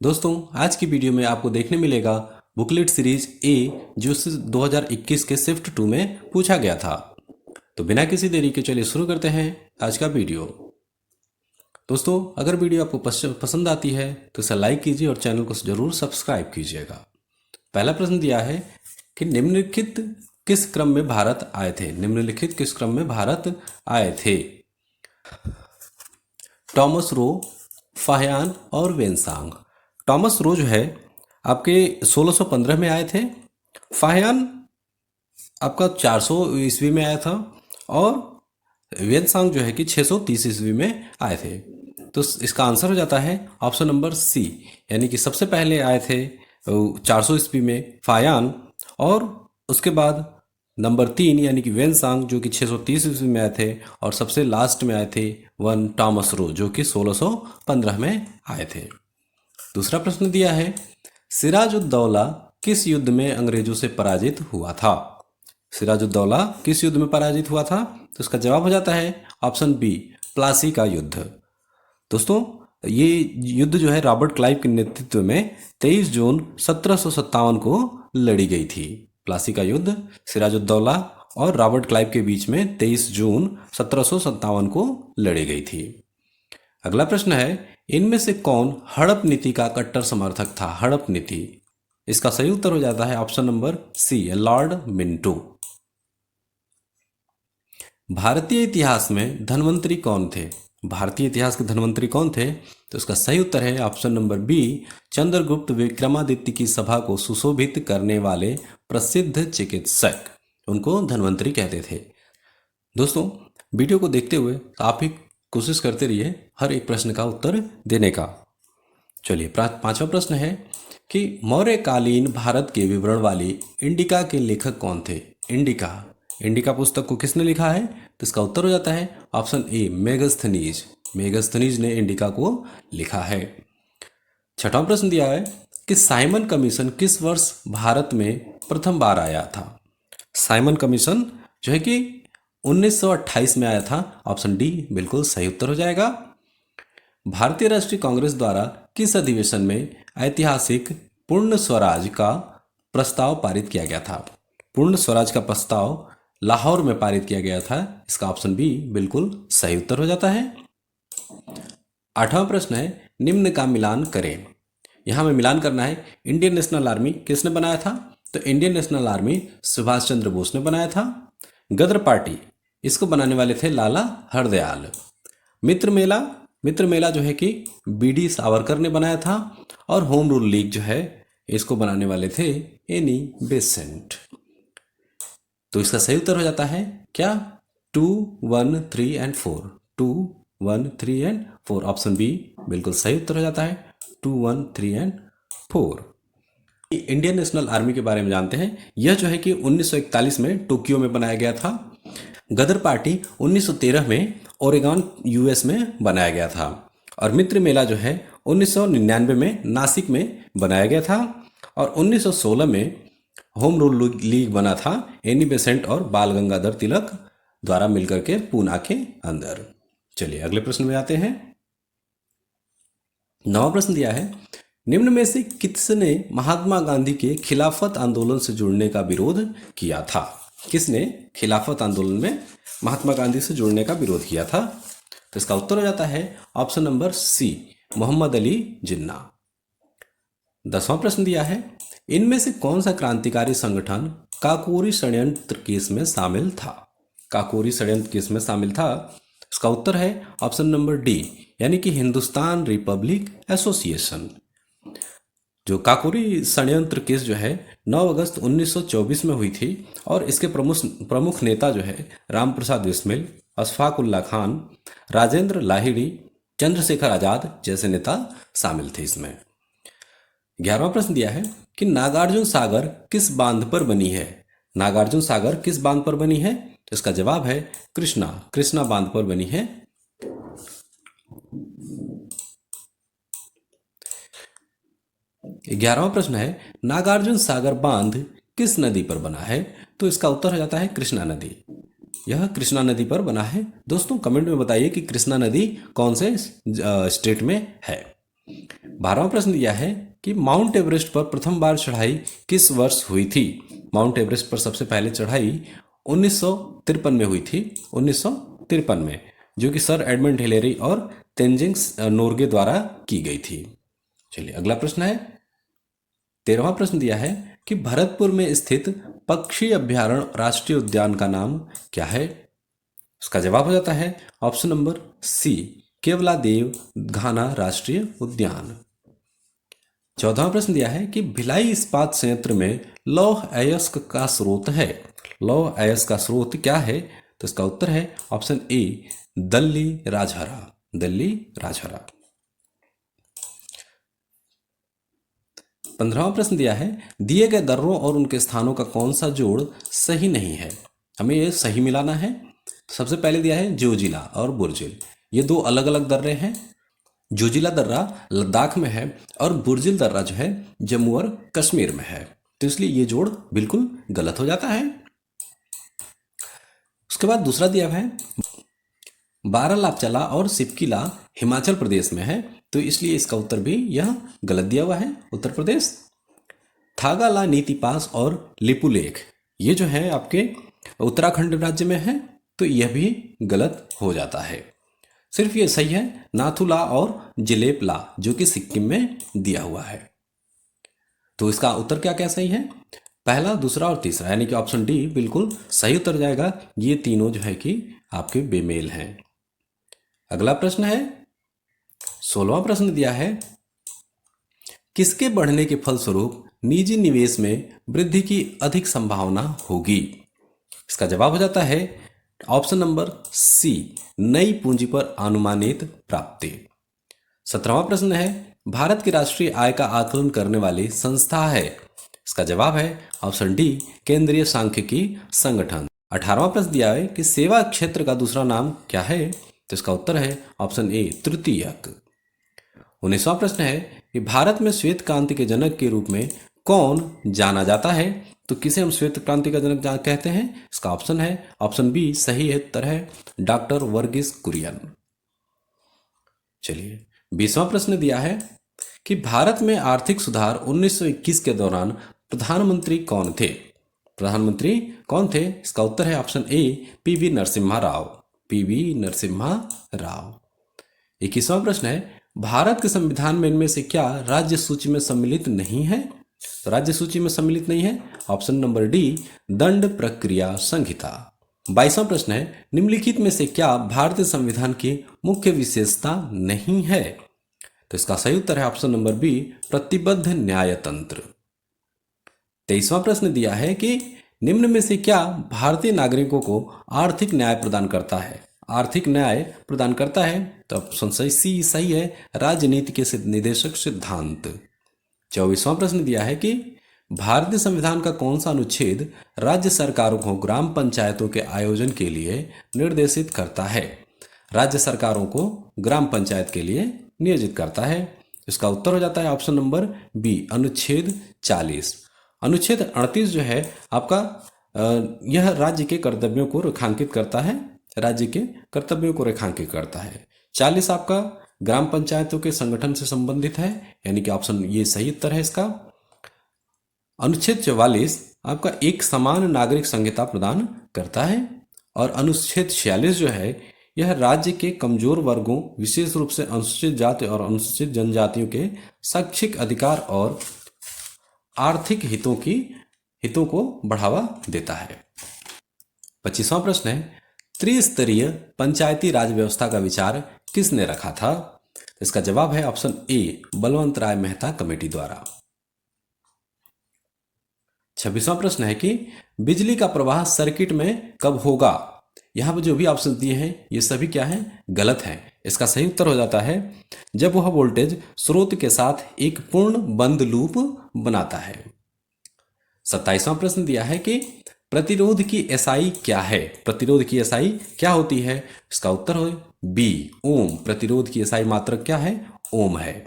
दोस्तों, आज की वीडियो में आपको देखने मिलेगा बुकलेट सीरीज ए जो 2021 के शिफ्ट 2 में पूछा गया था। तो बिना किसी देरी के चलिए शुरू करते हैं आज का वीडियो। दोस्तों, अगर वीडियो आपको पसंद आती है तो इसे लाइक कीजिए और चैनल को जरूर सब्सक्राइब कीजिएगा। पहला प्रश्न दिया है कि निम्नलिखित किस क्रम में भारत आए थे। निम्नलिखित किस क्रम में भारत आए थे? टॉमस रो, फाहियान और वेनसांग। टॉमस रो जो है आपके 1615 में आए थे। फाहियान आपका 400 ईस्वी में आया था और वेनसांग जो है कि 630 ईस्वी में आए थे। तो इसका आंसर हो जाता है ऑप्शन नंबर सी, यानी कि सबसे पहले आए थे 400 ईस्वी में फाहियान, और उसके बाद नंबर 3 यानी कि वेनसांग जो कि 630 ईस्वी में आए थे, और सबसे लास्ट में आए थे टॉमस रो जो कि 1615 में आए थे। दूसरा प्रश्न दिया है, सिराजुद्दौला किस युद्ध में अंग्रेजों से पराजित हुआ था? सिराजुद्दौला किस युद्ध में पराजित हुआ था? तो इसका जवाब हो जाता है ऑप्शन बी, प्लासी का युद्ध। दोस्तों, ये युद्ध जो है रॉबर्ट क्लाइव के नेतृत्व में 23 जून 1757 को लड़ी गई थी। प्लासी का युद्ध सिराजुद्दौला और रॉबर्ट क्लाइव के बीच में 23 जून 1757 को लड़ी गई थी। अगला प्रश्न है, इनमें से कौन हड़प नीति का कट्टर समर्थक था? हड़प नीति, इसका सही उत्तर हो जाता है option number C, Lord Minto. भारतीय इतिहास में धन्वंतरी कौन थे? भारतीय इतिहास के धन्वंतरी कौन थे? तो इसका सही उत्तर है option number B, Chandragupta Vikramaditya की सभा को सुशोभित करने वाले प्रसिद्ध चिकित्सक, उनको धन्वंतरी कहते थे। दोस्तों, वीडियो को देखते हुए आप ही कोशिश करते रहिए हर एक प्रश्न का उत्तर देने का। चलिए, पांचवा प्रश्न है कि मौर्यकालीन भारत के विवरण वाली इंडिका के लेखक कौन थे? इंडिका पुस्तक को किसने लिखा है? तो इसका उत्तर हो जाता है ऑप्शन ए, मेगस्थनीज। मेगस्थनीज ने इंडिका को लिखा है। छठवां प्रश्न दिया है कि साइमन कमीशन किस वर्ष भारत में प्रथम बार आया था? साइमन कमीशन जो है कि 1928 में आया था। ऑप्शन डी बिल्कुल सही उत्तर हो जाएगा। भारतीय राष्ट्रीय कांग्रेस द्वारा किस अधिवेशन में ऐतिहासिक पूर्ण स्वराज का प्रस्ताव पारित किया गया था? पूर्ण स्वराज का प्रस्ताव लाहौर में पारित किया गया था। इसका ऑप्शन बी बिल्कुल सही उत्तर हो जाता है। आठवां प्रश्न है, निम्न का मिलान करें। यहां में मिलान करना है, इंडियन नेशनल आर्मी किसने बनाया था? तो Indian national army Subhash Chandra Bose ने बनाया था। गदर पार्टी, इसको बनाने वाले थे लाला हरदयाल। मित्र मेला जो है कि बीडी सावरकर ने बनाया था। और होम रूल लीग जो है इसको बनाने वाले थे एनी बेसेंट। तो इसका सही उत्तर हो जाता है क्या? 2, 1, 3 एंड 4। 2, 1, 3 एंड 4, ऑप्शन बी बिल्कुल सही उत्तर हो जाता है 2, 1, 3 एंड 4। इंडियन नेशनल आर्मी के बारे में जानते हैं। यह जो है कि 1941 में टोक्यो में बनाया गया था। गदर पार्टी 1913 में ओरेगॉन यूएस में बनाया गया था। और मित्र मेला जो है 1999 में नासिक में बनाया गया था। और 1916 में होम रूल लीग बना था एनी बेसेंट और बाल गंगाधर तिलक द्वारा मिलकर के पूना के अंदर। चलिए अगले प्रश्न में आते हैं। 9वां प्रश्न दिया है, निम्न में से किसने महात्मा गांधी के खिलाफत आंदोलन से जुड़ने का विरोध किया था? किसने खिलाफत आंदोलन में महात्मा गांधी से जुड़ने का विरोध किया था? तो इसका उत्तर हो जाता है option number C, Mohammad Ali Jinnah. 10वां प्रश्न दिया है, इनमें से कौन सा क्रांतिकारी संगठन काकोरी षड्यंत्र केस में शामिल था? काकोरी षड्यंत्र केस में शामिल था। इसका उत्तर है ऑप्शन नंबर डी, यानी कि हिंदुस्तान रिपब्लिक एसोसिएशन। जो काकोरी षड्यंत्र केस जो है 9 अगस्त 1924 में हुई थी। और इसके प्रमुख नेता जो है रामप्रसाद बिस्मिल, अशफाक उल्लाह खान, राजेंद्र लाहिड़ी, चंद्रशेखर आजाद जैसे नेता शामिल थे इसमें। 11वां प्रश्न दिया है कि नागार्जुन सागर किस बांध पर बनी है? नागार्जुन सागर किस बांध पर बनी है? तो इसका जवाब है कृष्णा बांध पर बनी है। 11वां प्रश्न है, नागार्जुन सागर बांध किस नदी पर बना है? तो इसका उत्तर हो जाता है कृष्णा नदी। यह कृष्णा नदी पर बना है। दोस्तों, कमेंट में बताइए कि कृष्णा नदी कौन से स्टेट में है। 12वां प्रश्न दिया है कि माउंट एवरेस्ट पर प्रथम बार चढ़ाई किस वर्ष हुई थी। माउंट एवरेस्ट पर सबसे पहले चढ़ाई 1953 में हुई थी, 1953 में, जो कि सर एडमंड हिलेरी और तेंजिंग नोर्गे द्वारा की गई थी। चलिए अगला प्रश्न है, 13वां प्रश्न दिया है कि भरतपुर में स्थित पक्षी अभ्यारण्य राष्ट्रीय उद्यान का नाम क्या है। इसका जवाब हो जाता है ऑप्शन नंबर सी, केवलादेव घाना राष्ट्रीय उद्यान। 14वां प्रश्न दिया है कि भिलाई इस्पात संयंत्र में लौह अयस्क का स्रोत है। लौह अयस्क का स्रोत क्या है, तो इसका उत्तर है ऑप्शन ए, दल्ली राजहरा। दल्ली राजहरा। 15वां प्रश्न दिया है, दिए गए दर्रों और उनके स्थानों का कौन सा जोड़ सही नहीं है। हमें ये सही मिलाना है। सबसे पहले दिया है जोजिला और बुर्जिल, ये दो अलग अलग दर्रे हैं। जोजिला दर्रा लद्दाख में है और बुर्जिल दर्रा जो है जम्मू और कश्मीर में है, तो इसलिए ये जोड़ बिल्कुल गलत हो जाता है। उसके बाद दूसरा दिया है बारालाचला और सिपकिला हिमाचल प्रदेश में है, तो इसलिए इसका उत्तर भी यह गलत दिया हुआ है, उत्तर प्रदेश। थागाला नीति पास और लिपुलेख ये जो है आपके उत्तराखंड राज्य में है, तो यह भी गलत हो जाता है। सिर्फ ये सही है नाथुला और जिलेपला जो कि सिक्किम में दिया हुआ है। तो इसका उत्तर क्या क्या सही है, पहला, दूसरा और तीसरा, यानी कि ऑप्शन डी बिल्कुल सही उत्तर जाएगा। ये तीनों जो है कि आपके बेमेल हैं। अगला प्रश्न है, 16वां प्रश्न दिया है, किसके बढ़ने के फलस्वरूप निजी निवेश में वृद्धि की अधिक संभावना होगी। इसका जवाब हो जाता है ऑप्शन नंबर सी, नई पूंजी पर अनुमानित प्राप्ति। 17वां प्रश्न है, भारत की राष्ट्रीय आय का आकलन करने वाली संस्था है। इसका जवाब है ऑप्शन डी, केंद्रीय सांख्यिकी संगठन। 18वां प्रश्न दिया है कि सेवा क्षेत्र का दूसरा नाम क्या है, तो इसका उत्तर है ऑप्शन ए, तृतीयक। 19वां प्रश्न है कि भारत में श्वेत क्रांति के जनक के रूप में कौन जाना जाता है, तो किसे हम श्वेत क्रांति का जनक कहते हैं। इसका ऑप्शन है ऑप्शन बी, सही है उत्तर है डॉक्टर वर्गीस कुरियन। चलिए 20वां प्रश्न दिया है कि भारत में आर्थिक सुधार 1921 के दौरान प्रधानमंत्री कौन थे। प्रधानमंत्री कौन थे, इसका उत्तर है option A, PV Narasimha Rao. PV Narasimha Rao. 21वां प्रश्न है, भारत के संविधान में इनमें से क्या राज्य सूची में सम्मिलित नहीं है। तो राज्य सूची में सम्मिलित नहीं है, ऑप्शन नंबर डी, दंड प्रक्रिया संहिता। 22वां प्रश्न है, निम्नलिखित में से क्या भारतीय संविधान की मुख्य विशेषता नहीं है। तो इसका सही उत्तर है ऑप्शन नंबर बी, प्रतिबद्ध न्यायतंत्र। 23वां प्रश्न दिया है कि निम्न में से क्या भारतीय नागरिकों को आर्थिक न्याय प्रदान करता है। आर्थिक न्याय प्रदान करता है, तो ऑप्शन सी सही है, राजनीति के निदेशक सिद्धांत। 24वां प्रश्न दिया है कि भारतीय संविधान का कौन सा अनुच्छेद राज्य सरकारों को ग्राम पंचायतों के आयोजन के लिए निर्देशित करता है। राज्य सरकारों को ग्राम पंचायत के लिए नियोजित करता है। इसका उत्तर हो जाता है ऑप्शन नंबर बी, अनुच्छेद 40। अनुच्छेद 38 जो है आपका यह राज्य के कर्तव्यों को रेखांकित करता है। राज्य के कर्तव्यों को रेखांकित करता है। 40 आपका ग्राम पंचायतों के संगठन से संबंधित है, यानी कि ऑप्शन ये सही उत्तर है इसका। अनुच्छेद 44 आपका एक समान नागरिक संहिता प्रदान करता है। और अनुच्छेद 46 जो है यह राज्य के कमजोर वर्गों, विशेष रूप से अनुसूचित जाति और अनुसूचित जनजातियों के शैक्षिक अधिकार और आर्थिक हितों को बढ़ावा देता है। 25वां प्रश्न है, त्रिस्तरीय पंचायती राज व्यवस्था का विचार किसने रखा था। इसका जवाब है option A, Balwant Rai Mehta committee द्वारा। 26वां प्रश्न है कि बिजली का प्रवाह सर्किट में कब होगा। यहां पर जो भी ऑप्शन दिए हैं ये सभी क्या है, गलत हैं। इसका सही उत्तर हो जाता है जब वह वोल्टेज स्रोत के साथ एक पूर्ण बंद लूप बनाता है। 27वां प्रश्न दिया है कि प्रतिरोध की एसआई क्या है। प्रतिरोध की एसआई क्या होती है। इसका उत्तर हो बी, ओम। प्रतिरोध की एसआई मात्रक क्या है, ओम है।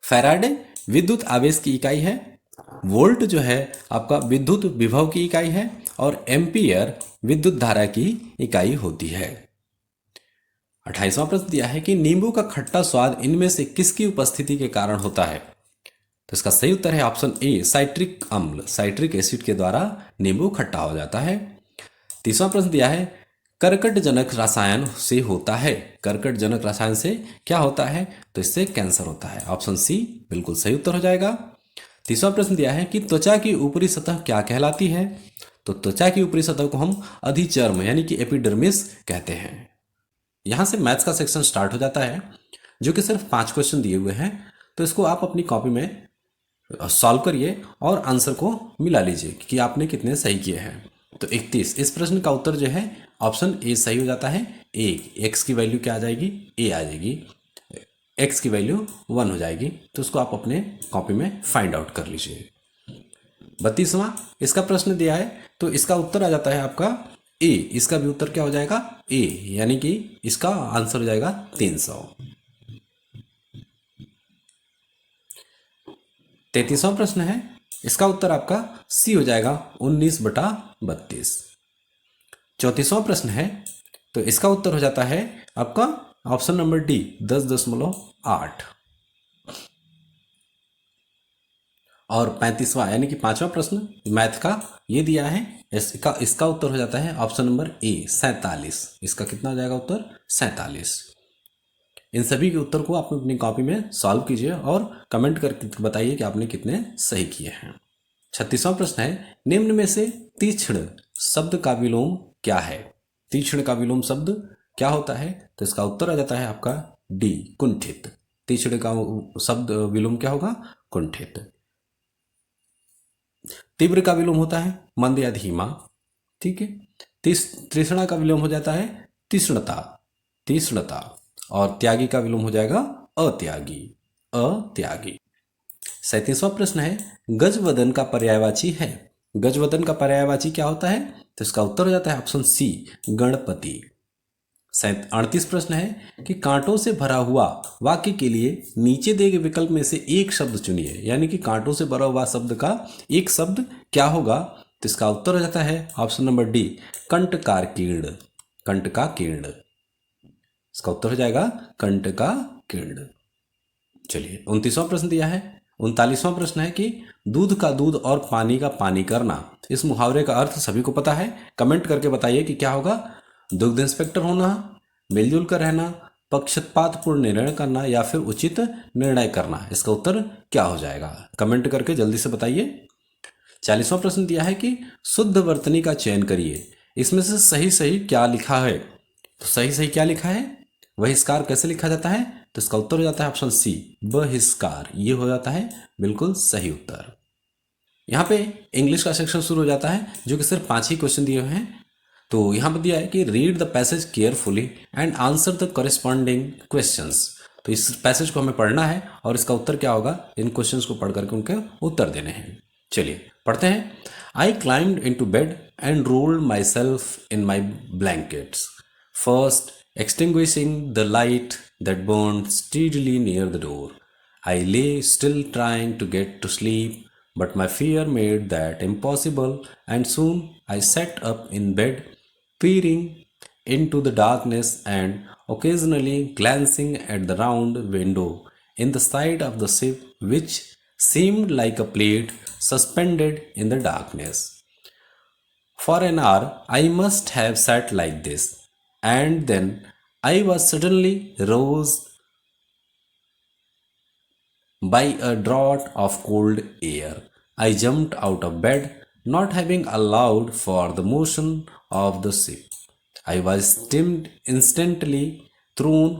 फैराडे विद्युत आवेश की इकाई है। वोल्ट जो है आपका विद्युत विभव की इकाई है और एम्पियर विद्युत धारा की इकाई होती है। 28वां प्रश्न दिया है कि नींबू का खट्टा स्वाद इनमें से किसकी उपस्थिति के कारण होता है? तो इसका सही उत्तर है ऑप्शन ए, साइट्रिक अम्ल, साइट्रिक एसिड के द्वारा नींबू खट्टा हो जाता है। 30वां प्रश्न दिया है कर्कटजनक रसायन से होता है, कर्कटजनक रसायन से क्या होता है? तो इससे कैंसर होता है, ऑप्शन सी बिल्कुल सही उत्तर हो जाएगा। 30वां प्रश्न दिया है कि त्वचा की ऊपरी सतह क्या कहलाती है? तो त्वचा की ऊपरी सतह को हम अधिचर्म यानी कि एपिडर्मिस कहते हैं। यहां से मैथ्स का सेक्शन स्टार्ट हो जाता है, जो कि सिर्फ 5 क्वेश्चन दिए हुए हैं। तो इसको आप अपनी कॉपी में सॉल्व करिए और आंसर को मिला लीजिए कि आपने कितने सही किए हैं। तो 31, इस प्रश्न का उत्तर जो है ऑप्शन ए सही हो जाता है। ए, एक्स की वैल्यू क्या आ जाएगी? ए आ जाएगी, एक्स की वैल्यू 1 हो जाएगी। तो उसको आप अपने कॉपी में फाइंड आउट कर लीजिए। 32वां इसका प्रश्न दिया है, तो इसका उत्तर आ जाता है आपका ए। इसका भी उत्तर क्या हो जाएगा? ए, यानी कि इसका आंसर हो जाएगा 300। 33वां प्रश्न है, इसका उत्तर आपका सी हो जाएगा 19/32। 34वां प्रश्न है, तो इसका उत्तर हो जाता है आपका ऑप्शन नंबर डी 10.8। और 35वां यानी कि 5वां प्रश्न मैथ का ये दिया है, इसका उत्तर हो जाता है ऑप्शन नंबर ए 47। इसका कितना हो जाएगा उत्तर? 47। इन सभी के उत्तर को आप अपनी कॉपी में सॉल्व कीजिए और कमेंट करके बताइए कि आपने कितने सही किए हैं। 36वां प्रश्न है, निम्न में से तीक्ष्ण शब्द का विलोम क्या है? तीक्ष्ण का विलोम शब्द क्या होता है? तो इसका उत्तर आ जाता है आपका डी, कुंठित। तीक्ष्ण का शब्द विलोम क्या होगा? कुंठित। तीव्र का विलोम होता है मंद या धीमा, ठीक है। तृष्णा का विलोम हो जाता है तीक्ष्णता, तीक्ष्णता। और त्यागी का विलोम हो जाएगा अत्यागी, अत्यागी। 37वां प्रश्न है, गजवदन का पर्यायवाची है। गजवदन का पर्यायवाची क्या होता है? तो इसका उत्तर हो जाता है ऑप्शन सी, गणपति। 38 प्रश्न है कि कांटों से भरा हुआ वाक्य के लिए नीचे दिए गए विकल्प में से एक शब्द चुनिए, यानी कि कांटों से भरा हुआ शब्द का एक शब्द क्या होगा? तो इसका उत्तर हो जाता है ऑप्शन नंबर डी, कंटकारकीर्ण, कंटकाकीर्ण। इसका उत्तर हो जाएगा कंटकाकीर्ण। चलिए 29वां प्रश्न दिया है। 39वां प्रश्न है कि दूध का दूध और पानी का पानी करना, इस मुहावरे का अर्थ सभी को पता है। कमेंट करके बताइए कि क्या होगा? दुग्ध इंस्पेक्टर होना, मिलजुल कर रहना, पक्षपातपूर्ण निर्णय करना या फिर उचित निर्णय करना। इसका उत्तर क्या हो जाएगा? कमेंट करके जल्दी से बताइए। 40वां प्रश्न दिया है कि शुद्ध वर्तनी का चयन करिए, इसमें से सही सही क्या लिखा है? तो सही सही क्या लिखा है? बहिष्कार कैसे लिखा जाता है? तो इसका उत्तर हो जाता है ऑप्शन सी, बहिष्कार। ये हो जाता है बिल्कुल सही उत्तर। यहाँ पे इंग्लिश का सेक्शन शुरू हो जाता है, जो कि सिर्फ 5 ही क्वेश्चन दिए हुए हैं। तो यहाँ पर दिया है कि read the passage carefully and answer the corresponding questions. तो इस पैसेज को हमें पढ़ना है और इसका उत्तर क्या होगा, इन क्वेश्चंस को पढ़ करके उनके उत्तर देने हैं। चलिए पढ़ते हैं। I climbed into bed and rolled myself in my blankets, first extinguishing the light that burned steadily near the door. I lay still trying to get to sleep, but my fear made that impossible, and soon I sat up in bed, peering into the darkness and occasionally glancing at the round window in the side of the ship, which seemed like a plate suspended in the darkness. For an hour I must have sat like this, and then I was suddenly roused by a draught of cold air. I jumped out of bed, not having allowed for the motion of the ship. I was instantly thrown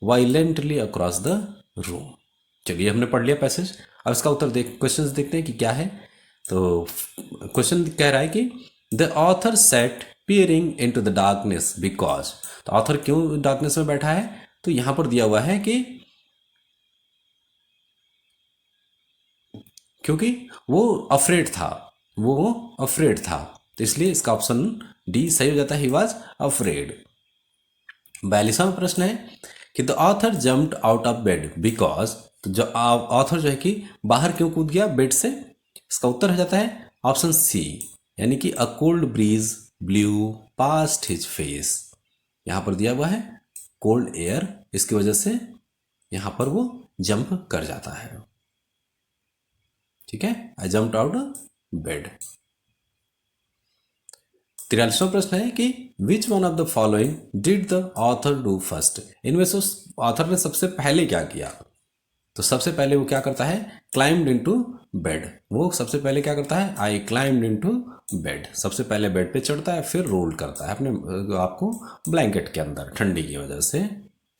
violently across the room. चलिए हमने पढ़ लिया passage. अब इसका उत्तर questions देखते हैं कि क्या है। तो क्वेश्चन कह रहा है कि the author set peering into the darkness because. तो ऑथर क्यों डार्कनेस में बैठा है? तो यहां पर दिया हुआ है कि क्योंकि वो अफ्रेड था, वो अफ्रेड था, तो इसलिए इसका ऑप्शन डी सही हो जाता है, ही वॉज अफ्रेड। 42वां प्रश्न है कि the author jumped out of bed because. तो जो ऑथर जो है कि बाहर क्यों कूद गया बेड से? इसका उत्तर हो जाता है ऑप्शन सी, यानी कि a cold bridge blue past his face. यहां पर दिया हुआ है कोल्ड एयर, इसकी वजह से यहां पर वो जंप कर जाता है। ठीक है, आई जम्प्ड आउट बेड। 43वां प्रश्न है कि which one of the following did the author do first. इनमें से उस ऑथर ने सबसे पहले क्या किया? तो सबसे पहले वो क्या करता है? Climbed into bed. वो सबसे पहले क्या करता है? आई क्लाइम्ड इनटू बेड। सबसे पहले बेड पे चढ़ता है, फिर रोल करता है अपने आपको ब्लैंकेट के अंदर ठंडी की वजह से।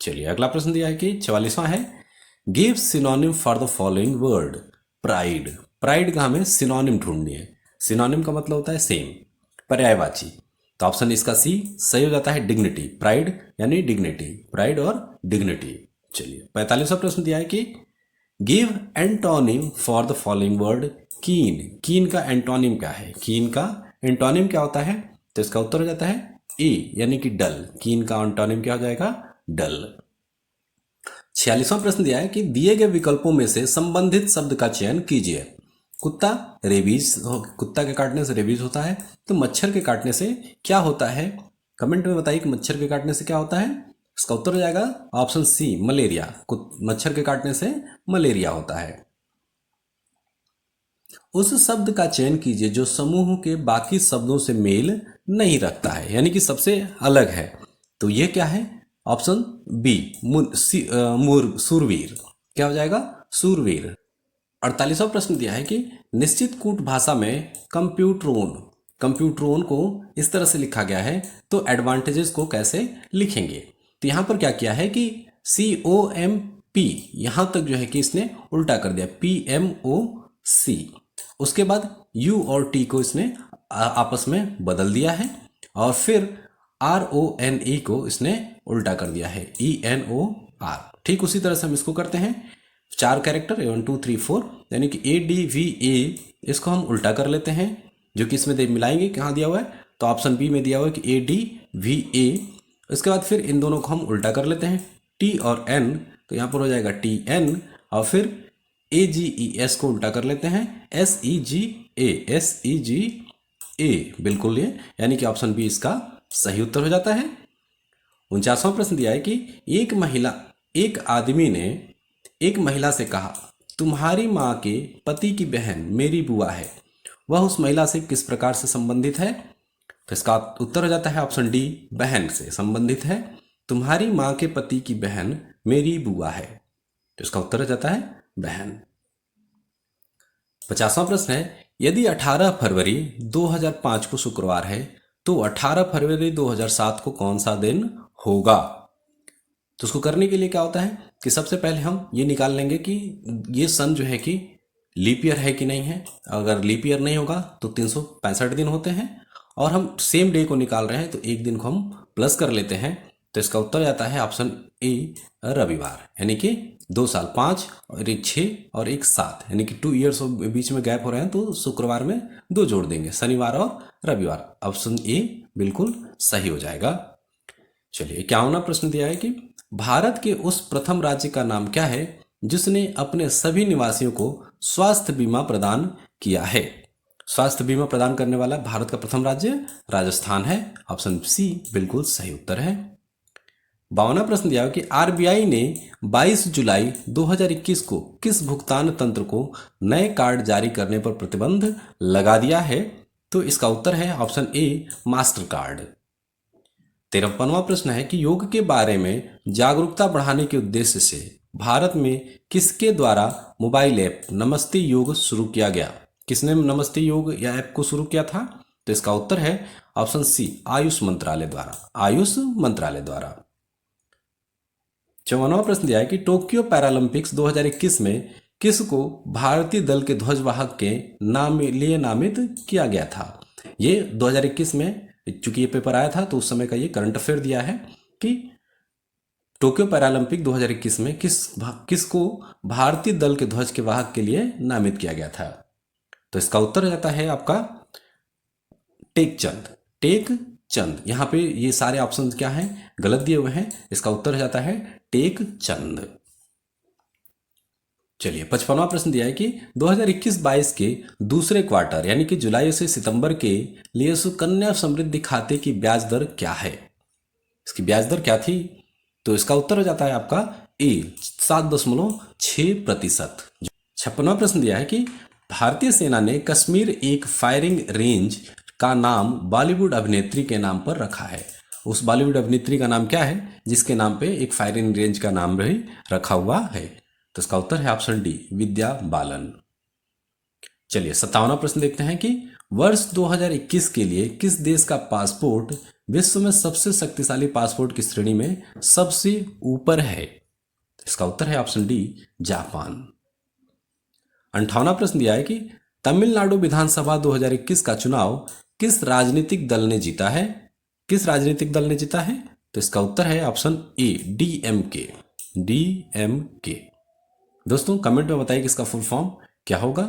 चलिए अगला प्रश्न दिया है कि 44वां है, give synonym for the following word. Pride. Pride का हमें सिनोनिम ढूंढनी है। सिनोनिम का मतलब होता है सेम, पर्यायवाची। तो ऑप्शन इसका सी सही हो जाता है, डिग्निटी। प्राइड यानी डिग्निटी, प्राइड और डिग्निटी। चलिए 45वां प्रश्न दिया है कि give antonym for the following word. कीन। कीन का एंटोनिम क्या है? कीन का एंटोनिम क्या होता है? तो इसका उत्तर हो जाता है ए यानी कि डल। कीन का एंटोनिम क्या हो जाएगा? डल। 46वां प्रश्न दिया है कि दिए गए विकल्पों में से संबंधित शब्द का चयन कीजिए। कुत्ता, रेबीज। कुत्ता के काटने से रेबीज होता है, तो मच्छर के काटने से क्या होता है? कमेंट में बताइए कि मच्छर के काटने से क्या होता है। इसका उत्तर हो जाएगा ऑप्शन सी, मलेरिया। मच्छर के काटने से मलेरिया होता है। उस शब्द का चयन कीजिए जो समूह के बाकी शब्दों से मेल नहीं रखता है, यानी कि सबसे अलग है। तो ये क्या है? ऑप्शन बी, सूरवीर। क्या हो जाएगा? सूरवीर। 48वां प्रश्न दिया है कि निश्चित कूट भाषा में कंप्यूट्रोन, कंप्यूट्रोन को इस तरह से लिखा गया है, तो एडवांटेजेस को कैसे लिखेंगे? तो यहां पर क्या किया है कि COMP यहां तक जो है कि इसने उल्टा कर दिया, PMOC। उसके बाद U और T को इसने आपस में बदल दिया है, और फिर RONE को इसने उल्टा कर दिया है, ENOR। ठीक उसी तरह से हम इसको करते हैं, 4 कैरेक्टर 1 2 3 4, यानी कि ADVA इसको हम उल्टा कर लेते हैं, जो कि इसमें मिलाएंगे। कहाँ दिया हुआ है? तो ऑप्शन बी में दिया हुआ है कि ADVA। इसके बाद फिर इन दोनों को हम उल्टा कर लेते हैं, T और N, तो यहाँ पर हो जाएगा TN, और फिर AGES को उल्टा कर लेते हैं, SEGA। बिल्कुल ये, यानी कि ऑप्शन बी इसका सही उत्तर हो जाता है। 49वां प्रश्न दिया है कि एक आदमी ने एक महिला से कहा, तुम्हारी माँ के पति की बहन मेरी बुआ है, वह उस महिला से किस प्रकार से संबंधित है? तो इसका उत्तर हो जाता है ऑप्शन डी, बहन से संबंधित है। तुम्हारी माँ के पति की बहन मेरी बुआ है, तो इसका उत्तर हो जाता है बहन। 50वां प्रश्न है, यदि 18 फरवरी 2005 को शुक्रवार है, तो 18 फरवरी 2007 को कौन सा दिन होगा? तो उसको करने के लिए क्या होता है कि सबसे पहले हम ये निकाल लेंगे कि ये सन जो है कि लीप ईयर है कि नहीं है। अगर लीप ईयर नहीं होगा तो 365 दिन होते हैं, और हम सेम डे को निकाल रहे हैं तो एक दिन को हम प्लस कर लेते हैं। तो इसका उत्तर जाता है ऑप्शन ए, रविवार। यानी कि 2 साल, 5 और 1 6 और 1 7, यानी कि 2 ईयर्स बीच में गैप हो रहे हैं, तो शुक्रवार में 2 जोड़ देंगे, शनिवार और रविवार। ऑप्शन ए बिल्कुल सही हो जाएगा। चलिए 51वां प्रश्न दिया है कि भारत के उस प्रथम राज्य का नाम क्या है जिसने अपने सभी निवासियों को स्वास्थ्य बीमा प्रदान किया है? स्वास्थ्य बीमा प्रदान करने वाला भारत का प्रथम राज्य राजस्थान है। ऑप्शन सी बिल्कुल सही उत्तर है। 52वां प्रश्न दिया है कि RBI ने 22 जुलाई 2021 को किस भुगतान तंत्र को नए कार्ड जारी करने पर प्रतिबंध लगा दिया है? तो इसका उत्तर है ऑप्शन ए, मास्टर कार्ड। 53वां प्रश्न है कि योग के बारे में जागरूकता बढ़ाने के उद्देश्य से भारत में किसके द्वारा मोबाइल ऐप नमस्ते योग शुरू किया गया? किसने नमस्ते योग या ऐप को शुरू किया था? तो इसका उत्तर है ऑप्शन सी, आयुष मंत्रालय द्वारा। आयुष मंत्रालय द्वारा। 54वां प्रश्न दिया है कि टोक्यो पैरालंपिक्स 2021 में किसको भारतीय दल के ध्वजवाहक के नाम लिए नामित किया गया था? ये 2021 में, चूंकि ये पेपर आया था तो उस समय का ये करंट अफेयर दिया है कि टोक्यो पैरालंपिक 2021 में किसको भारतीय दल के ध्वज के वाहक के लिए नामित किया गया था? तो इसका उत्तर हो जाता है आपका टेकचंद। टेकचंद। यहाँ पे ये सारे ऑप्शन क्या हैं? गलत दिए हुए हैं। इसका उत्तर हो जाता है टेकचंद। चलिए 55वां प्रश्न दिया है कि 2021-22 के दूसरे क्वार्टर यानी कि जुलाई से सितंबर के लिए सुकन्या समृद्धि खाते की ब्याज दर क्या है? इसकी ब्याज दर क्या थी? तो इसका उत्तर हो जाता है आपका ए 7.6%। 56वां प्रश्न दिया है कि भारतीय सेना ने कश्मीर एक फायरिंग रेंज का नाम बॉलीवुड अभिनेत्री के नाम पर रखा है। उस बॉलीवुड अभिनेत्री का नाम क्या है जिसके नाम पे एक फायरिंग रेंज का नाम भी रखा हुआ है? तो इसका उत्तर है ऑप्शन डी विद्या बालन। चलिए 57वां प्रश्न देखते हैं कि वर्ष 2021 के लिए किस देश का पासपोर्ट विश्व में सबसे शक्तिशाली पासपोर्ट की श्रेणी में सबसे ऊपर है? इसका उत्तर है ऑप्शन डी जापान। 58वां प्रश्न दिया है कि तमिलनाडु विधानसभा 2021 का चुनाव किस राजनीतिक दल ने जीता है? किस राजनीतिक दल ने जीता है? तो इसका उत्तर है ऑप्शन ए डीएमके। डीएमके। दोस्तों कमेंट में बताइए कि इसका फुल फॉर्म क्या होगा।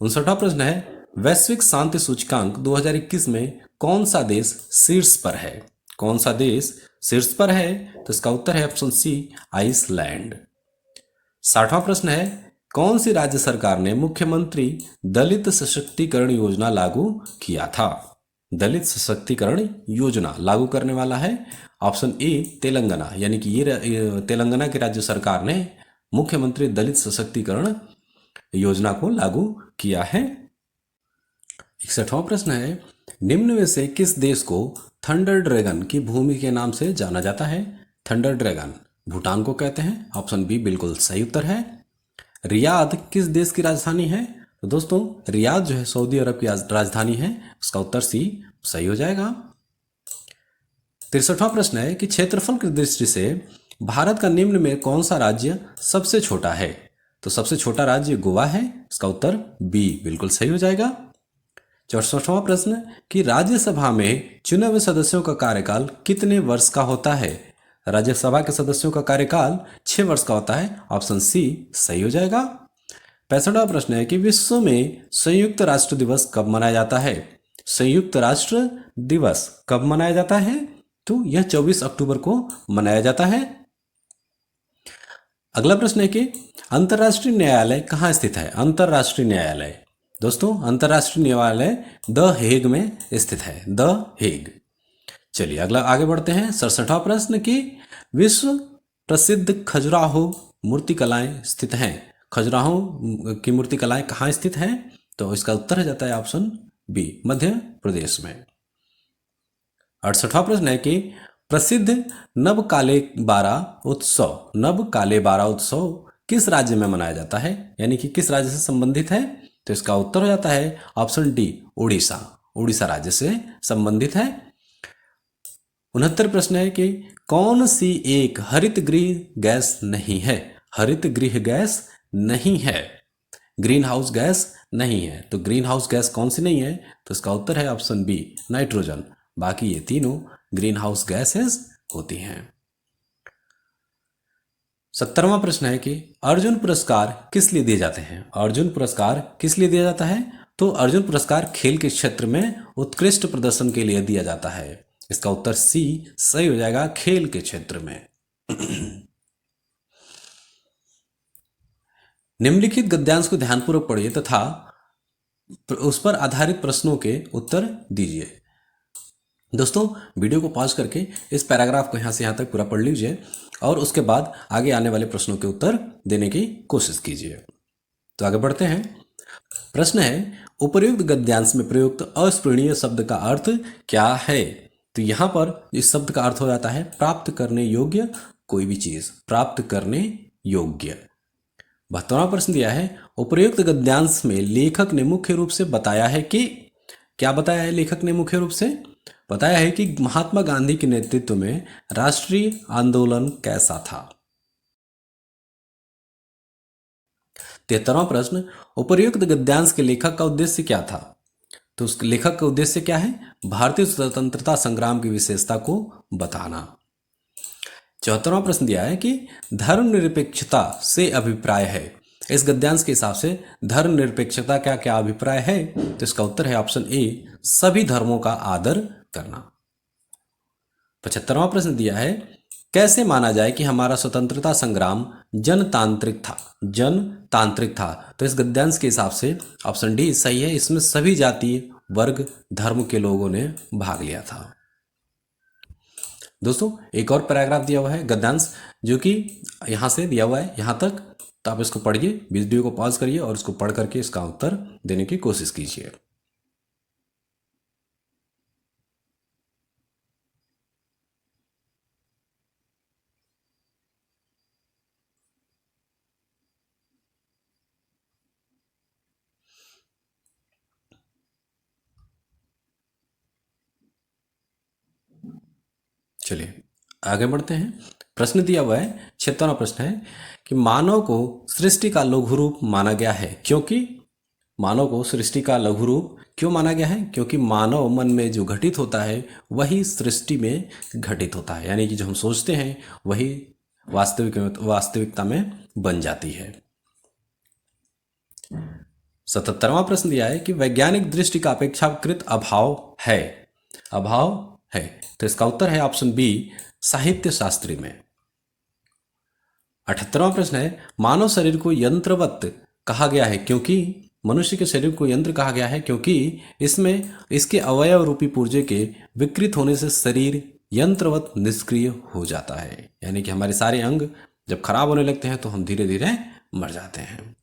59वां प्रश्न है वैश्विक शांति सूचकांक 2021 में कौन सा देश शीर्ष पर है? कौन सा देश शीर्ष पर है? तो इसका उत्तर है ऑप्शन सी आइसलैंड। 60वां प्रश्न है कौन सी राज्य सरकार ने मुख्यमंत्री दलित सशक्तिकरण योजना लागू किया था? दलित सशक्तिकरण योजना लागू करने वाला है ऑप्शन ए तेलंगाना, यानी कि ये तेलंगाना की राज्य सरकार ने मुख्यमंत्री दलित सशक्तिकरण योजना को लागू किया है। 61वां प्रश्न है निम्न में से किस देश को थंडर ड्रैगन की भूमि के नाम से जाना जाता है? थंडर ड्रैगन भूटान को कहते हैं, ऑप्शन बी बिल्कुल सही उत्तर है। रियाद किस देश की राजधानी है? तो दोस्तों रियाद जो है सऊदी अरब की राजधानी है, उसका उत्तर सी सही हो जाएगा। 63वां प्रश्न है कि क्षेत्रफल की दृष्टि से भारत का निम्न में कौन सा राज्य सबसे छोटा है? तो सबसे छोटा राज्य गोवा है, इसका उत्तर बी बिल्कुल सही हो जाएगा। 64वां प्रश्न कि राज्यसभा में चुने हुए सदस्यों का कार्यकाल कितने वर्ष का होता है? राज्यसभा के सदस्यों का कार्यकाल 6 वर्ष का होता है, ऑप्शन सी सही हो जाएगा। 65वां प्रश्न है कि विश्व में संयुक्त राष्ट्र दिवस कब मनाया जाता है? संयुक्त राष्ट्र दिवस कब मनाया जाता है? तो यह 24 अक्टूबर को मनाया जाता है। अगला प्रश्न है कि अंतर्राष्ट्रीय न्यायालय कहाँ स्थित है? अंतर्राष्ट्रीय न्यायालय दोस्तों अंतर्राष्ट्रीय न्यायालय द हेग में स्थित है, द हेग। चलिए अगला आगे बढ़ते हैं। 67वां प्रश्न कि विश्व प्रसिद्ध खजुराहो मूर्तिकलाएं स्थित हैं। खजुराहो की मूर्तिकलाएं कहाँ स्थित हैं? तो इसका उत्तर हो जाता है ऑप्शन बी मध्य प्रदेश में। 68वां प्रश्न है कि प्रसिद्ध नवकालेबारा उत्सव किस राज्य में मनाया जाता है, यानी कि किस राज्य से संबंधित है? तो इसका उत्तर हो जाता है ऑप्शन डी उड़ीसा। उड़ीसा राज्य से संबंधित है। 69 प्रश्न है कि कौन सी एक हरित गृह गैस नहीं है? हरित गृह गैस नहीं है, ग्रीन हाउस गैस नहीं है। तो ग्रीन हाउस गैस कौन सी नहीं है? तो इसका उत्तर है ऑप्शन बी नाइट्रोजन। बाकी ये तीनों ग्रीन हाउस गैसेस होती हैं। 70वां प्रश्न है कि अर्जुन पुरस्कार किस लिए दिए जाते हैं? अर्जुन पुरस्कार किस लिए दिया जाता है? तो अर्जुन पुरस्कार खेल के क्षेत्र में उत्कृष्ट प्रदर्शन के लिए दिया जाता है, इसका उत्तर सी सही हो जाएगा, खेल के क्षेत्र में। निम्नलिखित गद्यांश को ध्यानपूर्वक पढ़िए तथा उस पर आधारित प्रश्नों के उत्तर दीजिए। दोस्तों वीडियो को पॉज करके इस पैराग्राफ को यहाँ से यहाँ तक पूरा पढ़ लीजिए और उसके बाद आगे आने वाले प्रश्नों के उत्तर देने की कोशिश कीजिए। तो आगे बढ़ते हैं। प्रश्न है उपर्युक्त गद्यांश में प्रयुक्त अस्पृणीय शब्द का अर्थ क्या है? तो यहाँ पर इस शब्द का अर्थ हो जाता है प्राप्त करने योग्य कोई भी चीज, प्राप्त करने योग्य। 72वां प्रश्न दिया है उपर्युक्त गद्यांश में लेखक ने मुख्य रूप से बताया है कि, क्या बताया है लेखक ने? मुख्य रूप से बताया है कि महात्मा गांधी के नेतृत्व में राष्ट्रीय आंदोलन कैसा था। 73वां प्रश्न उपर्युक्त गद्यांश के लेखक का उद्देश्य क्या था? तो उस लेखक का उद्देश्य क्या है? भारतीय स्वतंत्रता संग्राम की विशेषता को बताना। 74वां प्रश्न दिया है कि धर्मनिरपेक्षता से अभिप्राय है। इस गद्यांश के हिसाब से धर्मनिरपेक्षता का क्या अभिप्राय है? तो इसका उत्तर है ऑप्शन ए सभी धर्मों का आदर करना। 75वां प्रश्न दिया है कैसे माना जाए कि हमारा स्वतंत्रता संग्राम जनतांत्रिक था? जनतांत्रिक था। तो इस गद्यांश के हिसाब से ऑप्शन डी सही है, इसमें सभी जाति वर्ग धर्म के लोगों ने भाग लिया था। दोस्तों एक और पैराग्राफ दिया हुआ है गद्यांश, जो कि यहाँ से दिया हुआ है यहाँ तक, तो आप इसको पढ़िए, वीडियो को पॉज करिए और इसको पढ़ करके इसका उत्तर देने की कोशिश कीजिए। चलिए आगे बढ़ते हैं। प्रश्न दिया हुआ है, 76वां प्रश्न है कि मानव को सृष्टि का लघु रूप माना गया है क्योंकि, मानव को सृष्टि का लघु रूप क्यों माना गया है? क्योंकि मानव मन में जो घटित होता है वही सृष्टि में घटित होता है, यानी कि जो हम सोचते हैं वही वास्तविकता में बन जाती है। 77वां प्रश्न दिया है कि वैज्ञानिक दृष्टि का अपेक्षाकृत अभाव है, अभाव है, तो इसका उत्तर है ऑप्शन बी, साहित्य शास्त्री में। 78वां प्रश्न है मानव शरीर को यंत्रवत कहा गया है क्योंकि, मनुष्य के शरीर को यंत्र कहा गया है क्योंकि इसमें इसके अवयव रूपी पुर्जे के विकृत होने से शरीर यंत्रवत निष्क्रिय हो जाता है, यानी कि हमारे सारे अंग जब खराब होने लगते हैं तो हम धीरे धीरे मर जाते हैं।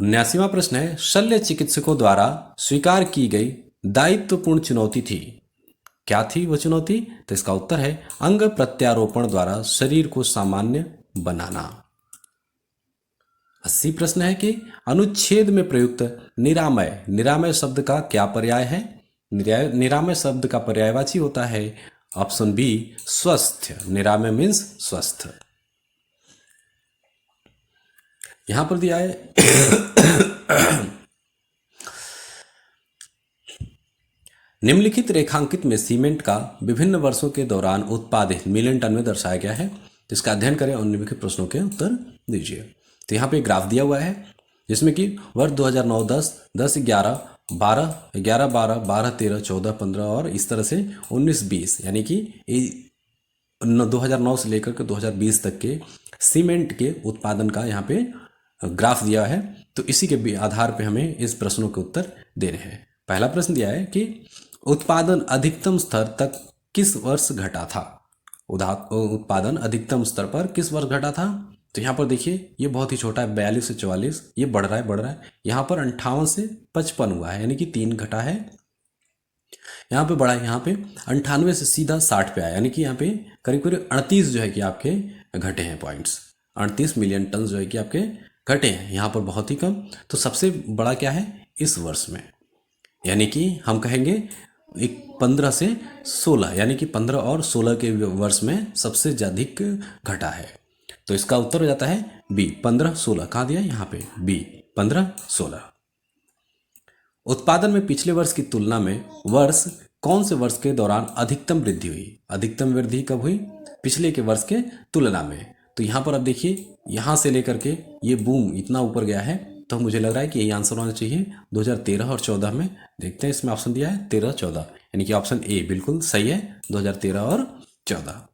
79वां प्रश्न है शल्य चिकित्सकों द्वारा स्वीकार की गई दायित्वपूर्ण चुनौती थी, क्या थी वह चुनौती? तो इसका उत्तर है अंग प्रत्यारोपण द्वारा शरीर को सामान्य बनाना। 80 प्रश्न है कि अनुच्छेद में प्रयुक्त निरामय, निरामय शब्द का क्या पर्याय है? निरामय शब्द का पर्यायवाची होता है ऑप्शन बी, स्वस्थ। निरामय मीन्स स्वस्थ। यहां पर दिया है निम्नलिखित रेखांकित में सीमेंट का विभिन्न वर्षों के दौरान उत्पादित मिलियन टन में दर्शाया गया है, तो इसका अध्ययन करें और निम्नलिखित प्रश्नों के उत्तर दीजिए। तो यहाँ पे ग्राफ दिया हुआ है जिसमें कि वर्ष 2009, 10, 10, 11, 12, 11, 12, 12, 13, 14, 15 और इस तरह से 19, 20, यानी कि 2009 से लेकर के 2020 तक के सीमेंट के उत्पादन का यहाँ पे ग्राफ दिया है। तो इसी के आधार पे हमें इस प्रश्नों के उत्तर देने हैं। पहला प्रश्न दिया है कि उत्पादन अधिकतम स्तर तक किस वर्ष घटा था? उत्पादन अधिकतम स्तर पर किस वर्ष घटा था? तो यहाँ पर देखिए ये बहुत ही छोटा है, 42 से 44, ये बढ़ रहा है बढ़ रहा है, यहाँ पर 58 से 55 हुआ है, यानी कि 3 घटा है। यहाँ पे बढ़ा है, यहाँ पे 98 से सीधा 60 पे आया, यानी कि यहाँ पे करीब करीब 38 जो है कि आपके घटे हैं पॉइंट्स, 38 मिलियन टन जो है कि आपके घटे हैं, यहाँ पर बहुत ही कम। तो सबसे बड़ा क्या है इस वर्ष में, यानी कि हम कहेंगे एक 15 से 16, यानी कि 15 और 16 के वर्ष में सबसे अधिक घटा है। तो इसका उत्तर हो जाता है बी, 15, 16। कहाँ दिया यहाँ पे बी, 15, 16। उत्पादन में पिछले वर्ष की तुलना में वर्ष कौन से वर्ष के दौरान अधिकतम वृद्धि हुई? अधिकतम वृद्धि कब हुई? पिछले के वर्ष के तुलना में। तो यहाँ पर अब देखिए यहाँ से लेकर के ये बूम इतना ऊपर गया है, तो मुझे लग रहा है कि यही आंसर होना चाहिए 2013 और 14 में। देखते हैं इसमें ऑप्शन दिया है 13, 14, यानी कि ऑप्शन ए बिल्कुल सही है, 2013 और 14।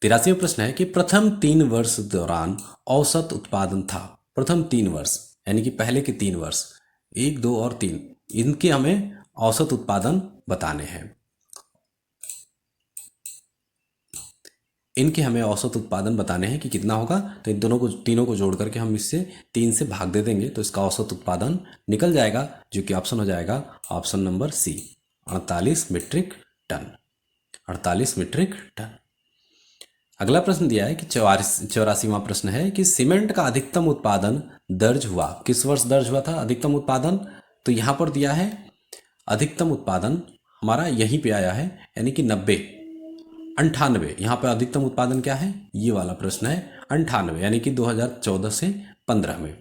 83वां प्रश्न है कि प्रथम 3 वर्ष दौरान औसत उत्पादन था। प्रथम 3 वर्ष यानी कि पहले के 3 वर्ष, 1, 2 और 3, इनके हमें औसत उत्पादन बताने हैं। इनके हमें औसत उत्पादन बताने हैं कि कितना होगा। तो इन दोनों को, तीनों को जोड़ करके हम इससे 3 से भाग दे देंगे तो इसका औसत उत्पादन निकल जाएगा, जो कि ऑप्शन हो जाएगा option number C, 48 metric ton. 48 metric ton. अगला प्रश्न दिया है कि 84वां प्रश्न है कि सीमेंट का अधिकतम उत्पादन दर्ज हुआ, किस वर्ष दर्ज हुआ था अधिकतम उत्पादन? तो यहाँ पर दिया है अधिकतम उत्पादन हमारा यहीं पे आया है, यानी कि 90, 98। यहाँ पे अधिकतम उत्पादन क्या है, ये वाला प्रश्न है 98, यानी कि 2014 से 15 में,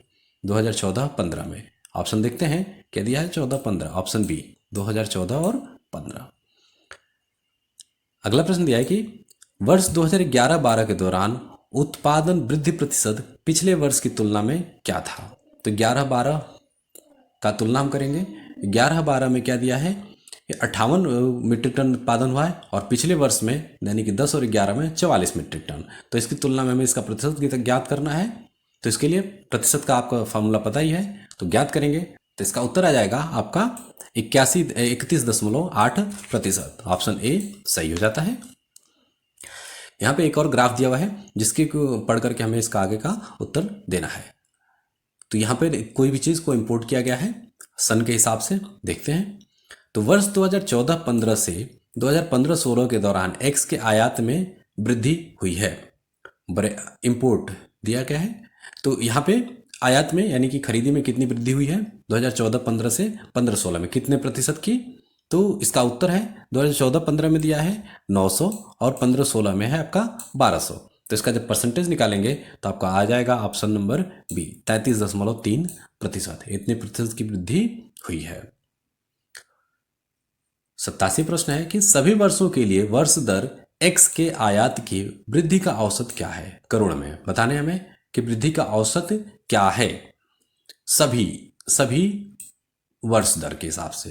2014-15 में। ऑप्शन देखते हैं क्या दिया है, 14-15, ऑप्शन बी 2014 और 15। अगला प्रश्न दिया है कि वर्ष 2011-12 के दौरान उत्पादन वृद्धि प्रतिशत पिछले वर्ष की तुलना में क्या था? तो 11-12 का तुलना हम करेंगे। 11-12 में क्या दिया है, 58 मीट्रिक टन उत्पादन हुआ है, और पिछले वर्ष में यानी कि 10 और 11 में 44 मीट्रिक टन। तो इसकी तुलना में हमें इसका प्रतिशत ज्ञात करना है। तो इसके लिए प्रतिशत का आपका फॉर्मूला पता ही है, तो ज्ञात करेंगे तो इसका उत्तर आ जाएगा आपका 31.8%। ऑप्शन ए सही हो जाता है। यहाँ पे एक और ग्राफ दिया हुआ है जिसके को पढ़ करके हमें इसका आगे का उत्तर देना है। तो यहाँ पे कोई भी चीज़ को इंपोर्ट किया गया है सन के हिसाब से, देखते हैं। तो वर्ष 2014-15 से 2015-16 के दौरान एक्स के आयात में वृद्धि हुई है। इंपोर्ट दिया गया है, तो यहाँ पे आयात में यानी कि खरीदी में कितनी वृद्धि हुई है 2014-15 से 15-16 में, कितने प्रतिशत की? तो इसका उत्तर है 2014-15 में दिया है 900 और 15-16 में है आपका 1200। तो इसका जब परसेंटेज निकालेंगे तो आपका आ जाएगा ऑप्शन नंबर बी 33.3%। इतने प्रतिशत की वृद्धि हुई है। 87 प्रश्न है कि सभी वर्षों के लिए वर्ष दर एक्स के आयात की वृद्धि का औसत क्या है? करोड़ में बताने हमें कि वृद्धि का औसत क्या है सभी वर्ष दर के हिसाब से।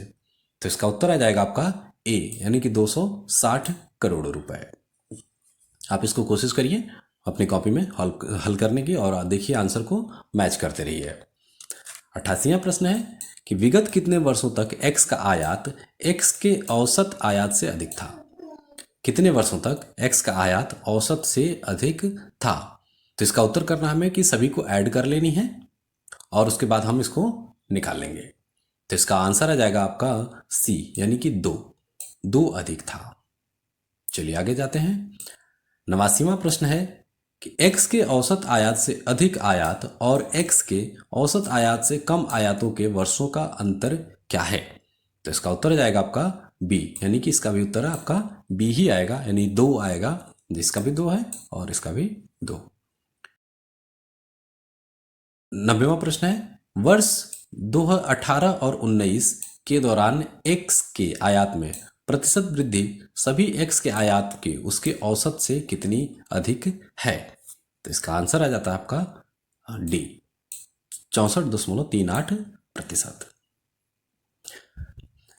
तो इसका उत्तर आ जाएगा आपका ए यानी कि 260 करोड़ रुपए। आप इसको कोशिश करिए अपनी कॉपी में हल करने की और देखिए आंसर को मैच करते रहिए। 88वां प्रश्न है कि विगत कितने वर्षों तक एक्स का आयात एक्स के औसत आयात से अधिक था? कितने वर्षों तक एक्स का आयात औसत से अधिक था? तो इसका उत्तर करना हमें कि सभी को ऐड कर लेनी है और उसके बाद हम इसको निकाल लेंगे। तो इसका आंसर आ जाएगा आपका सी यानी कि दो अधिक था। चलिए आगे जाते हैं। 89वां प्रश्न है कि x के औसत आयात से अधिक आयात और x के औसत आयात से कम आयातों के वर्षों का अंतर क्या है? तो इसका उत्तर आ जाएगा आपका बी यानी कि इसका भी उत्तर आपका बी ही आएगा, यानी 2 आएगा। जिसका भी 2 है और इसका भी 2। 90वां प्रश्न है वर्ष 2018 और 19 के दौरान x के आयात में प्रतिशत वृद्धि सभी x के आयात के उसके औसत से कितनी अधिक है? तो इसका आंसर आ जाता है आपका डी 64.38%।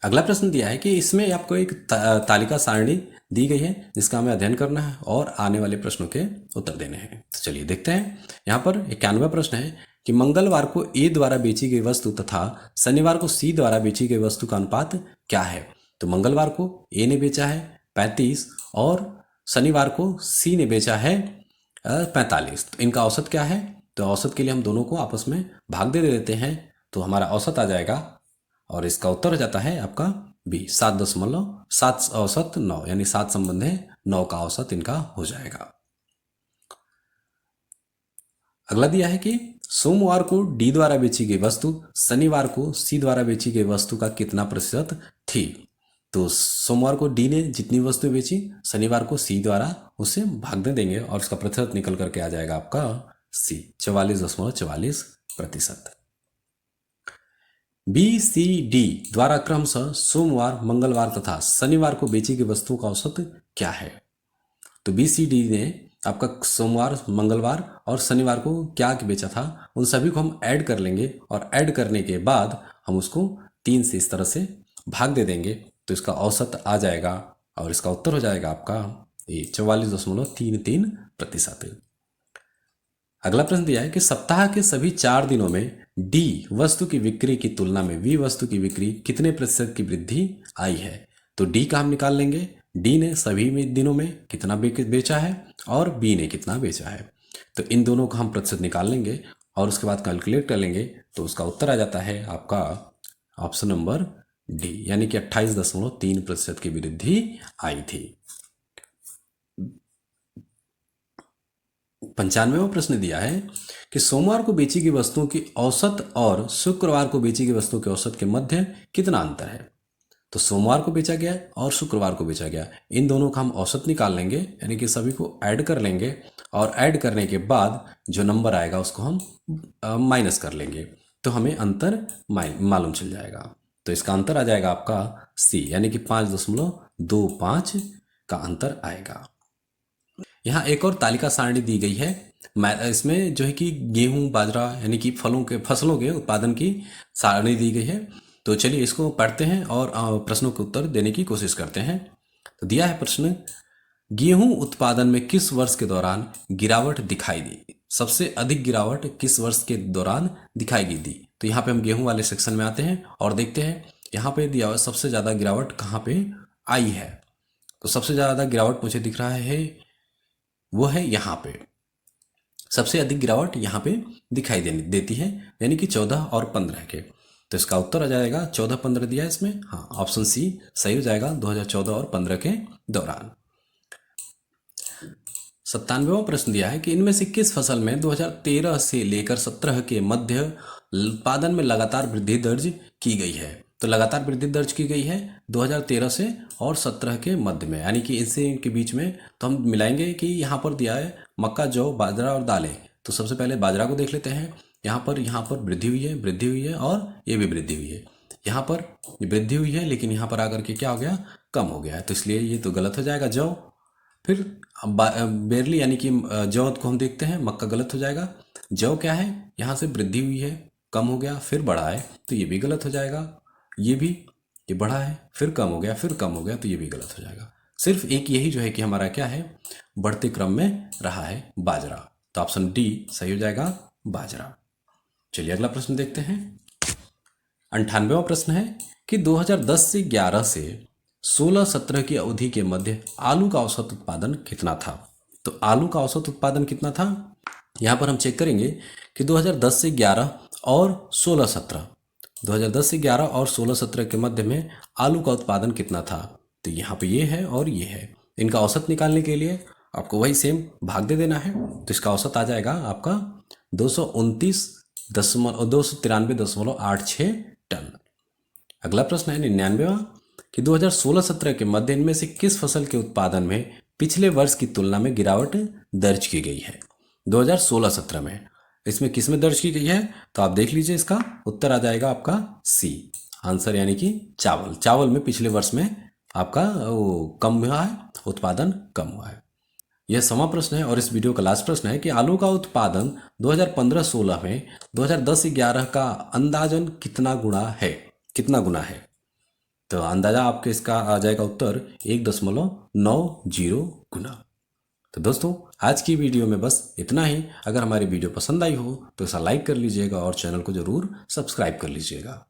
अगला प्रश्न दिया है कि इसमें आपको एक तालिका सारणी दी गई है जिसका हमें अध्ययन करना है और आने वाले प्रश्नों के उत्तर देने हैं। तो चलिए देखते हैं। यहाँ पर 91वां प्रश्न है कि मंगलवार को ए द्वारा बेची गई वस्तु तथा शनिवार को सी द्वारा बेची गई वस्तु का अनुपात क्या है? तो मंगलवार को ए ने बेचा है 35 और शनिवार को सी ने बेचा है 45। तो इनका औसत क्या है? तो औसत के लिए हम दोनों को आपस में भाग दे देते हैं तो हमारा औसत आ जाएगा और इसका उत्तर हो जाता है आपका बी 7.7 औसत 9 यानी 7 संबंध है 9 का औसत इनका हो जाएगा। अगला दिया है कि सोमवार को डी द्वारा बेची गई वस्तु शनिवार को सी द्वारा बेची गई वस्तु का कितना प्रतिशत थी? तो सोमवार को डी ने जितनी वस्तु बेची शनिवार को सी द्वारा उसे भाग दे देंगे और उसका प्रतिशत निकल करके आ जाएगा आपका सी 44.44%। बी सी डी द्वारा क्रमशः सोमवार मंगलवार तथा शनिवार को बेची गई वस्तुओं का औसत क्या है? तो बी सी डी ने आपका सोमवार मंगलवार और शनिवार को क्या बेचा था उन सभी को हम ऐड कर लेंगे और ऐड करने के बाद हम उसको 3 से इस तरह से भाग दे देंगे तो इसका औसत आ जाएगा और इसका उत्तर हो जाएगा आपका ये 44.33%। अगला प्रश्न दिया है कि सप्ताह के सभी 4 दिनों में डी वस्तु की बिक्री की तुलना में बी वस्तु की बिक्री कितने प्रतिशत की वृद्धि आई है? तो डी का हम निकाल लेंगे। डी ने सभी दिनों में कितना बेचा है और बी ने कितना बेचा है, तो इन दोनों का हम प्रतिशत निकाल लेंगे और उसके बाद कैलकुलेट कर लेंगे तो उसका उत्तर आ जाता है आपका ऑप्शन नंबर डी यानी कि 28.3% की वृद्धि आई थी। 95वां प्रश्न दिया है कि सोमवार को बेची गई वस्तुओं की औसत और शुक्रवार को बेची गई वस्तुओं के औसत के मध्य कितना अंतर है? तो सोमवार को बेचा गया और शुक्रवार को बेचा गया, इन दोनों का हम औसत निकाल लेंगे यानी कि सभी को ऐड कर लेंगे और ऐड करने के बाद जो नंबर आएगा उसको हम माइनस कर लेंगे तो हमें अंतर मालूम चल जाएगा। तो इसका अंतर आ जाएगा आपका सी यानी कि 5.25 का अंतर आएगा। यहाँ एक और तालिका सारणी दी गई है, इसमें जो है कि गेहूं बाजरा यानी कि फसलों के उत्पादन की सारणी दी गई है। तो चलिए इसको पढ़ते हैं और प्रश्नों के उत्तर देने की कोशिश करते हैं। तो दिया है प्रश्न गेहूं उत्पादन में किस वर्ष के दौरान गिरावट दिखाई दी? सबसे अधिक गिरावट किस वर्ष के दौरान दिखाई दी? तो यहाँ पे हम गेहूं वाले सेक्शन में आते हैं और देखते हैं यहाँ पे दिया हुआ सबसे ज़्यादा गिरावट कहाँ पे आई है। तो सबसे ज़्यादा गिरावट मुझे दिख रहा है वो है यहाँ पे, सबसे अधिक गिरावट यहाँ पे दिखाई देती है, यानी कि 14 और 15 के। तो इसका उत्तर आ जाएगा 14-15 दिया है इसमें, हाँ ऑप्शन सी सही हो जाएगा 2014 और 15 के दौरान। 97वां प्रश्न दिया है कि इनमें से किस फसल में 2013 से लेकर 17 के मध्य उत्पादन में लगातार वृद्धि दर्ज की गई है? तो लगातार वृद्धि दर्ज की गई है 2013 से और 17 के मध्य में, यानी कि इनसे के बीच में। तो हम मिलाएंगे कि यहाँ पर दिया है मक्का, जौ, बाजरा और दालें। तो सबसे पहले बाजरा को देख लेते हैं। यहाँ पर वृद्धि हुई है और ये भी वृद्धि हुई है। यहाँ पर वृद्धि हुई है लेकिन यहाँ पर आकर के क्या हो गया, कम हो गया है, तो इसलिए ये तो गलत हो जाएगा जौ। फिर बेरली यानी कि जौ को हम देखते हैं, मक्का गलत हो जाएगा। जौ क्या है, यहाँ से वृद्धि हुई है, कम हो गया, फिर बढ़ा है, तो ये भी गलत हो जाएगा। ये बढ़ा है, फिर कम हो गया, फिर कम हो गया, तो ये भी गलत हो जाएगा। सिर्फ एक यही जो है कि हमारा क्या है, बढ़ते क्रम में रहा है बाजरा। तो ऑप्शन डी सही हो जाएगा, बाजरा। चलिए अगला प्रश्न देखते हैं। 98वां प्रश्न है कि 2010 से 11 से 16-17 की अवधि के मध्य आलू का औसत उत्पादन कितना था? तो आलू का औसत उत्पादन कितना था, यहाँ पर हम चेक करेंगे कि 2010 से 11 और 16-17, 2010 से 11 और 16-17 के मध्य में आलू का उत्पादन कितना था? तो यहाँ पे ये है और ये है। इनका औसत निकालने के लिए आपको वही सेम भाग दे देना है। तो इसका औसत आ जाएगा आपका 293.86 टन। अगला प्रश्न है 99वां कि 2016-17 के मध्य इनमें से किस फसल के उत्पादन में पिछले वर्ष की तुलना में गिरावट दर्ज की गई है? 2016-17 में इसमें किस में दर्ज की गई है? तो आप देख लीजिए, इसका उत्तर आ जाएगा आपका सी आंसर, यानी कि चावल में पिछले वर्ष में आपका वो कम हुआ है, उत्पादन कम हुआ है। यह 6वां प्रश्न है और इस वीडियो का लास्ट प्रश्न है कि आलू का उत्पादन 2015-16 में 2010 से 11 का अंदाजन कितना गुना है? तो अंदाजा आपके इसका आ जाएगा उत्तर 1.90 गुना। तो दोस्तों आज की वीडियो में बस इतना ही। अगर हमारी वीडियो पसंद आई हो तो इसे लाइक कर लीजिएगा और चैनल को ज़रूर सब्सक्राइब कर लीजिएगा।